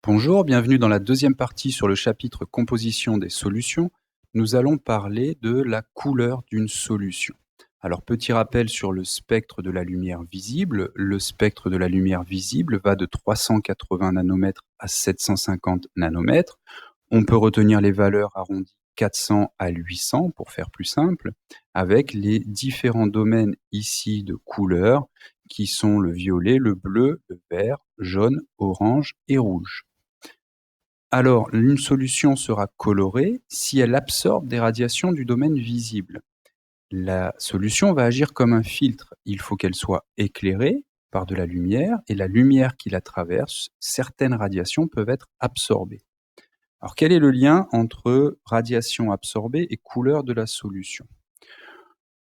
Bonjour, bienvenue dans la deuxième partie sur le chapitre composition des solutions. Nous allons parler de la couleur d'une solution. Alors, petit rappel sur le spectre de la lumière visible. Le spectre de la lumière visible va de 380 nanomètres à 750 nanomètres. On peut retenir les valeurs arrondies 400 à 800 pour faire plus simple, avec les différents domaines ici de couleurs qui sont le violet, le bleu, le vert, jaune, orange et rouge. Alors, une solution sera colorée si elle absorbe des radiations du domaine visible. La solution va agir comme un filtre. Il faut qu'elle soit éclairée par de la lumière et la lumière qui la traverse, certaines radiations peuvent être absorbées. Alors, quel est le lien entre radiation absorbée et couleur de la solution?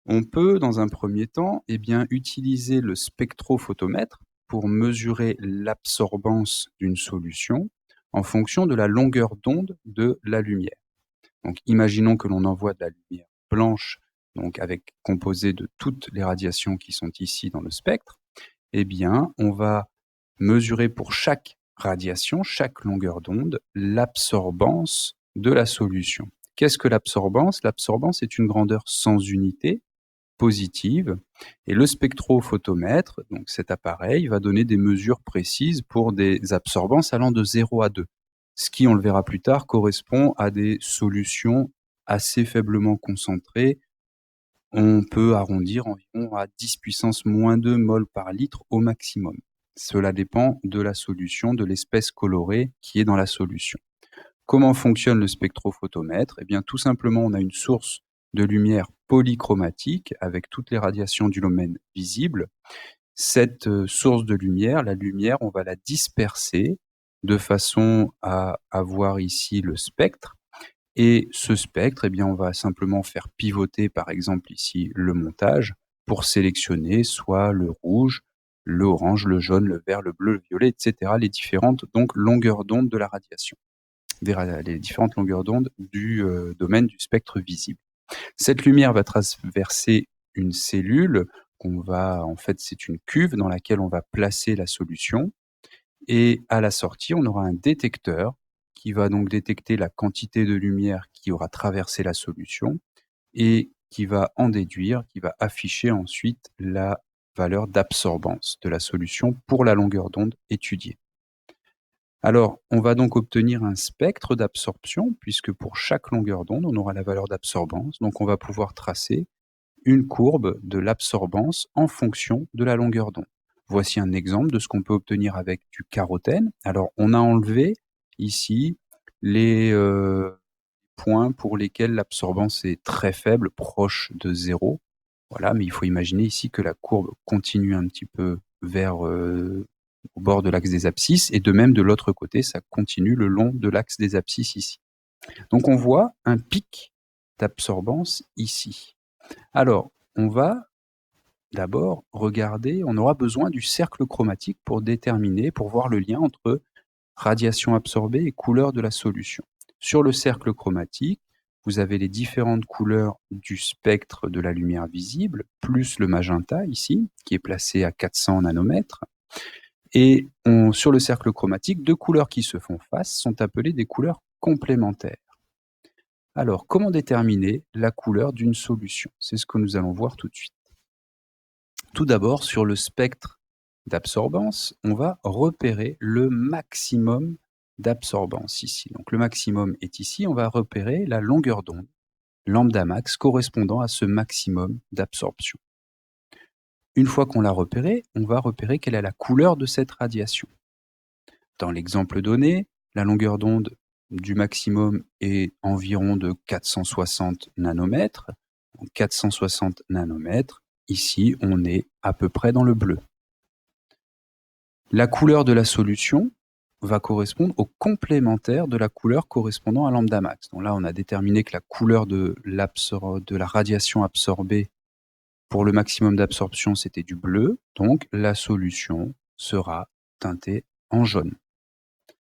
On peut, dans un premier temps, utiliser le spectrophotomètre pour mesurer l'absorbance d'une solution en fonction de la longueur d'onde de la lumière. Donc, imaginons que l'on envoie de la lumière blanche, composée de toutes les radiations qui sont ici dans le spectre. On va mesurer pour chaque radiation, chaque longueur d'onde, l'absorbance de la solution. Qu'est-ce que l'absorbance? L'absorbance est une grandeur sans unité, positive, et le spectrophotomètre, donc cet appareil, va donner des mesures précises pour des absorbances allant de 0 à 2. Ce qui, on le verra plus tard, correspond à des solutions assez faiblement concentrées. On peut arrondir environ à 10 puissance moins 2 mol par litre au maximum. Cela dépend de la solution, de l'espèce colorée qui est dans la solution. Comment fonctionne le spectrophotomètre? Tout simplement, on a une source de lumière polychromatique avec toutes les radiations du domaine visible. Cette source de lumière, la lumière, on va la disperser de façon à avoir ici le spectre. Et ce spectre, on va simplement faire pivoter, par exemple ici, le montage pour sélectionner soit le rouge, le orange, le jaune, le vert, le bleu, le violet, etc. Les différentes longueurs d'onde de la radiation, les différentes longueurs d'onde du domaine du spectre visible. Cette lumière va traverser une cellule c'est une cuve dans laquelle on va placer la solution. Et à la sortie, on aura un détecteur qui va donc détecter la quantité de lumière qui aura traversé la solution et qui va en déduire, qui va afficher ensuite la valeur d'absorbance de la solution pour la longueur d'onde étudiée. Alors, on va donc obtenir un spectre d'absorption, puisque pour chaque longueur d'onde, on aura la valeur d'absorbance. Donc, on va pouvoir tracer une courbe de l'absorbance en fonction de la longueur d'onde. Voici un exemple de ce qu'on peut obtenir avec du carotène. Alors, on a enlevé ici les points pour lesquels l'absorbance est très faible, proche de 0. Voilà, mais il faut imaginer ici que la courbe continue un petit peu vers au bord de l'axe des abscisses, et de même de l'autre côté, ça continue le long de l'axe des abscisses ici. Donc on voit un pic d'absorbance ici. Alors, on va d'abord regarder, on aura besoin du cercle chromatique pour déterminer, pour voir le lien entre radiation absorbée et couleur de la solution. Sur le cercle chromatique, vous avez les différentes couleurs du spectre de la lumière visible, plus le magenta ici, qui est placé à 400 nanomètres. Et sur le cercle chromatique, deux couleurs qui se font face sont appelées des couleurs complémentaires. Alors, comment déterminer la couleur d'une solution? C'est ce que nous allons voir tout de suite. Tout d'abord, sur le spectre d'absorbance, on va repérer le maximum d'absorbance ici. Donc le maximum est ici, on va repérer la longueur d'onde, lambda max, correspondant à ce maximum d'absorption. Une fois qu'on l'a repéré, on va repérer quelle est la couleur de cette radiation. Dans l'exemple donné, la longueur d'onde du maximum est environ de 460 nanomètres. Donc 460 nanomètres, ici on est à peu près dans le bleu. La couleur de la solution va correspondre au complémentaire de la couleur correspondant à lambda max. Donc là, on a déterminé que la couleur de la radiation absorbée pour le maximum d'absorption, c'était du bleu. Donc la solution sera teintée en jaune.